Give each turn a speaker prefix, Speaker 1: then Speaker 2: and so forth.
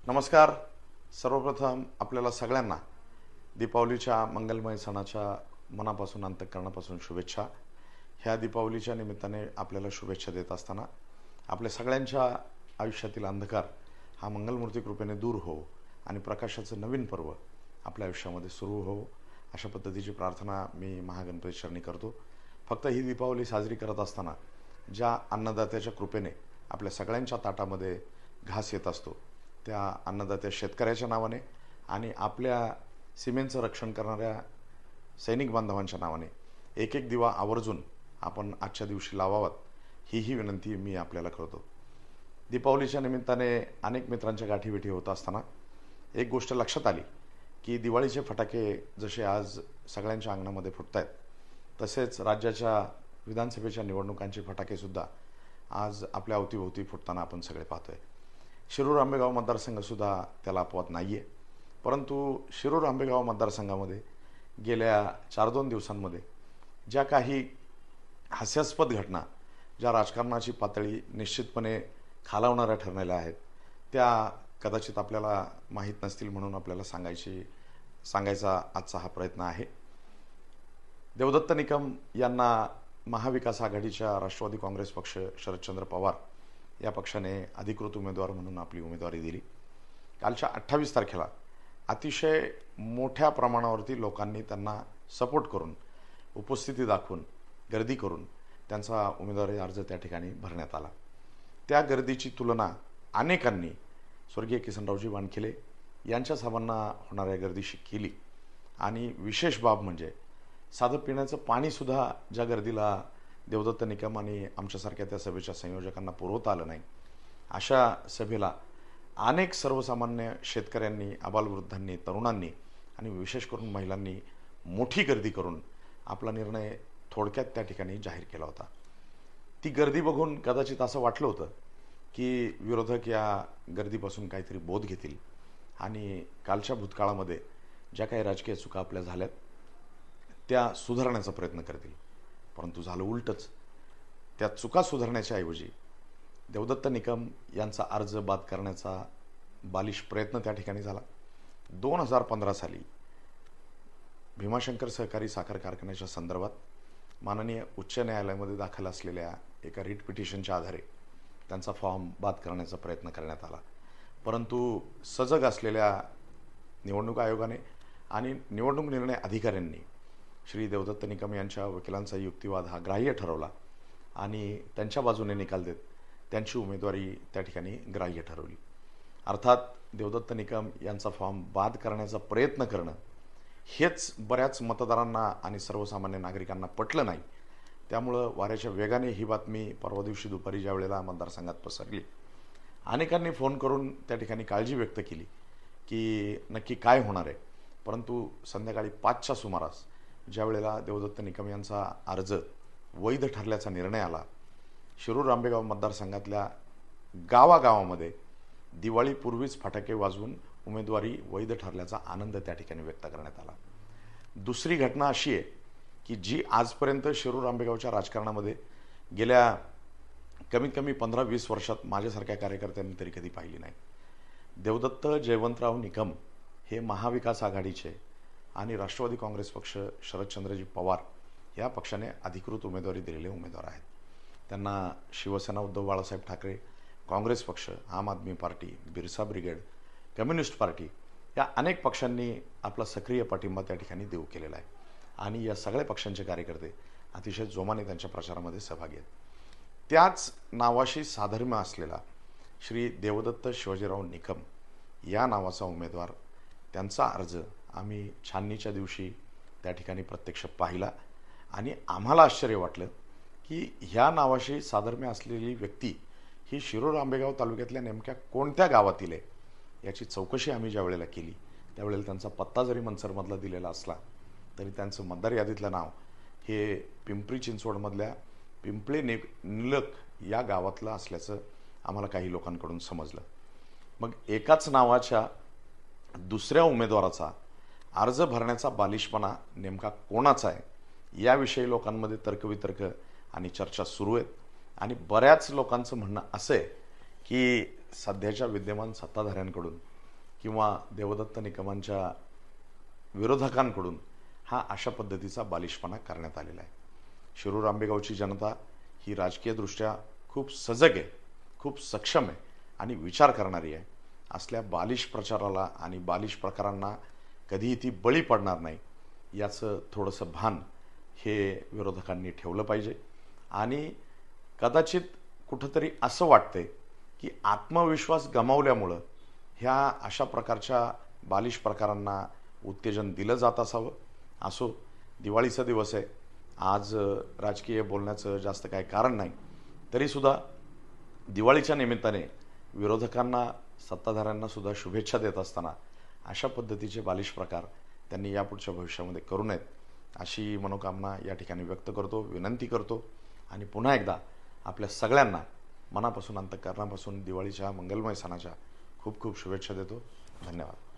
Speaker 1: नमस्कार. सर्वप्रथम आपल्याला सगळ्यांना दीपावलीच्या मंगलमय सणाच्या मनापासून अंतःकरणापासून शुभेच्छा. ह्या दीपावलीच्या निमित्ताने आपल्याला शुभेच्छा देत असताना आपल्या सगळ्यांच्या आयुष्यातील अंधकार हा मंगलमूर्ती कृपेने दूर हो आणि प्रकाशाचं नवीन पर्व आपल्या आयुष्यामध्ये सुरू हो, अशा पद्धतीची प्रार्थना मी महागणपती चरणी करतो. फक्त ही दीपावली साजरी करत असताना ज्या अन्नदात्याच्या कृपेने आपल्या सगळ्यांच्या ताटामध्ये घास येत असतो, त्या अन्नदात्या शेतकऱ्याच्या नावाने आणि आपल्या सीमेचं रक्षण करणाऱ्या सैनिक बांधवांच्या नावाने एक एक दिवा आवर्जून आपण आजच्या दिवशी लावावात, ही विनंती मी आपल्याला करतो. दीपावलीच्या निमित्ताने अनेक मित्रांच्या गाठीभेटी होत असताना एक गोष्ट लक्षात आली की दिवाळीचे फटाके जसे आज सगळ्यांच्या अंगणामध्ये फुटत आहेत, तसेच राज्याच्या विधानसभेच्या निवडणुकांचे फटाकेसुद्धा आज आपल्या अवतीभोवती फुटताना आपण सगळे पाहतोय. शिरूर आंबेगाव मतदारसंघसुद्धा त्याला अपवाद नाही आहे. परंतु शिरूर आंबेगाव मतदारसंघामध्ये गेल्या 4-2 दिवसांमध्ये ज्या काही हास्यास्पद घटना, ज्या राजकारणाची पातळी निश्चितपणे खालावणाऱ्या ठरलेल्या आहेत, त्या कदाचित आपल्याला माहीत नसतील म्हणून आपल्याला सांगायचा आजचा हा प्रयत्न आहे. देवदत्त निकम यांना महाविकास आघाडीच्या राष्ट्रवादी काँग्रेस पक्ष, शरदचंद्र पवार या पक्षाने अधिकृत उमेदवार म्हणून आपली उमेदवारी दिली. कालच्या 28 तारखेला अतिशय मोठ्या प्रमाणावरती लोकांनी त्यांना सपोर्ट करून, उपस्थिती दाखवून, गर्दी करून त्यांचा उमेदवारी अर्ज त्या ठिकाणी भरण्यात आला. त्या गर्दीची तुलना अनेकांनी स्वर्गीय किसनरावजी वानखेले यांच्या सभांना होणाऱ्या गर्दीशी केली. आणि विशेष बाब म्हणजे साधं पिण्याचं पाणीसुद्धा ज्या गर्दीला देवदत्त निकम आणि आमच्यासारख्या त्या सभेच्या संयोजकांना पुरवता आलं नाही, अशा सभेला अनेक सर्वसामान्य शेतकऱ्यांनी, आबालवृद्धांनी, तरुणांनी आणि विशेष करून महिलांनी मोठी गर्दी करून आपला निर्णय थोडक्यात त्या ठिकाणी जाहीर केला होता. ती गर्दी बघून कदाचित असं वाटलं होतं की विरोधक या गर्दीपासून काहीतरी बोध घेतील आणि कालच्या भूतकाळामध्ये ज्या काही राजकीय चुका आपल्या झाल्यात त्या सुधारण्याचा प्रयत्न करतील. परंतु झालं उलटच. त्या चुका सुधारण्याच्या ऐवजी देवदत्त निकम यांचा अर्ज बाद करण्याचा बालिश प्रयत्न त्या ठिकाणी झाला. 2015 साली भीमाशंकर सहकारी साखर कारखान्याच्या संदर्भात माननीय उच्च न्यायालयामध्ये दाखल असलेल्या एका रिट पिटिशनच्या आधारे त्यांचा फॉर्म बाद करण्याचा प्रयत्न करण्यात आला. परंतु सजग असलेल्या निवडणूक आयोगाने आणि निवडणूक निर्णय अधिकाऱ्यांनी श्री देवदत्त निकम यांच्या वकिलांचा युक्तिवाद हा ग्राह्य ठरवला आणि त्यांच्या बाजूने निकाल देत त्यांची उमेदवारी त्या ठिकाणी ग्राह्य ठरवली. अर्थात देवदत्त निकम यांचा फॉर्म बाद करण्याचा प्रयत्न करणं हेच बऱ्याच मतदारांना आणि सर्वसामान्य नागरिकांना पटलं नाही. त्यामुळं वाऱ्याच्या वेगाने ही बातमी परवा दिवशी दुपारी ज्या वेळेला मतदारसंघात पसरली, अनेकांनी फोन करून त्या ठिकाणी काळजी व्यक्त केली की नक्की काय होणार आहे. परंतु संध्याकाळी 5च्या सुमारास ज्या वेळेला देवदत्त निकम यांचा अर्ज वैध ठरल्याचा निर्णय आला, शिरूर आंबेगाव मतदारसंघातल्या गावागावामध्ये दिवाळीपूर्वीच फटाके वाजवून उमेदवारी वैध ठरल्याचा आनंद त्या ठिकाणी व्यक्त करण्यात आला. दुसरी घटना अशी आहे की जी आजपर्यंत शिरूर आंबेगावच्या राजकारणामध्ये गेल्या कमीत कमी 15-20 वर्षात माझ्यासारख्या कार्यकर्त्यांनी तरी कधी पाहिली नाही. देवदत्त जयवंतराव निकम हे महाविकास आघाडीचे आणि राष्ट्रवादी काँग्रेस पक्ष, शरदचंद्रजी पवार या पक्षाने अधिकृत उमेदवारी दिलेले उमेदवार आहेत. त्यांना शिवसेना उद्धव बाळासाहेब ठाकरे, काँग्रेस पक्ष, आम आदमी पार्टी, बिरसा ब्रिगेड, कम्युनिस्ट पार्टी या अनेक पक्षांनी आपला सक्रिय पाठिंबा त्या ठिकाणी देऊ केलेला आहे आणि या सगळ्या पक्षांचे कार्यकर्ते अतिशय जोमाने त्यांच्या प्रचारामध्ये सहभागी आहेत. त्याच नावाशी साधर्म्य असलेला श्री देवदत्त शिवाजीराव निकम या नावाचा उमेदवार, त्यांचा अर्ज आम्ही छाननीच्या दिवशी त्या ठिकाणी प्रत्यक्ष पाहिला आणि आम्हाला आश्चर्य वाटलं की ह्या नावाशी साधर्म्य असलेली व्यक्ती ही शिरूर आंबेगाव तालुक्यातल्या नेमक्या कोणत्या गावातील आहे याची चौकशी आम्ही ज्या वेळेला केली, त्यावेळेला त्यांचा पत्ता जरी मनसरमधला दिलेला असला तरी त्यांचं मतदार यादीतलं नाव हे पिंपरी चिंचवडमधल्या पिंपळे निलक या गावातलं असल्याचं आम्हाला काही लोकांकडून समजलं. मग एकाच नावाच्या दुसऱ्या उमेदवाराचा अर्ज भरण्याचा बालिशपणा नेमका कोणाचा आहे याविषयी लोकांमध्ये तर्कवितर्क आणि चर्चा सुरू आहेत. आणि बऱ्याच लोकांचं म्हणणं असं आहे की सध्याच्या विद्यमान सत्ताधाऱ्यांकडून किंवा देवदत्त निकमांच्या विरोधकांकडून हा अशा पद्धतीचा बालिशपणा करण्यात आलेला आहे. शिरूर आंबेगावची जनता ही राजकीयदृष्ट्या खूप सजग आहे, खूप सक्षम आहे आणि विचार करणारी आहे. असल्या बालिश प्रचाराला आणि बालिश प्रकारांना कधीही ती बळी पडणार नाही याचं थोडंसं भान हे विरोधकांनी ठेवलं पाहिजे. आणि कदाचित कुठंतरी असं वाटतंय की आत्मविश्वास गमावल्यामुळं ह्या अशा प्रकारच्या बालिश प्रकारांना उत्तेजन दिलं जात असावं. असो, दिवाळीचा दिवस आहे, आज राजकीय बोलण्याचं जास्त काही कारण नाही. तरीसुद्धा दिवाळीच्या निमित्ताने विरोधकांना सत्ताधाऱ्यांना सुद्धा शुभेच्छा देत असताना अशा पद्धतीचे बालिश प्रकार त्यांनी यापुढच्या भविष्यामध्ये करू नयेत अशी मनोकामना या ठिकाणी व्यक्त करतो, विनंती करतो. आणि पुन्हा एकदा आपल्या सगळ्यांना मनापासून अंतःकरणापासून दिवाळीच्या मंगलमय सणाच्या खूप खूप शुभेच्छा देतो. धन्यवाद.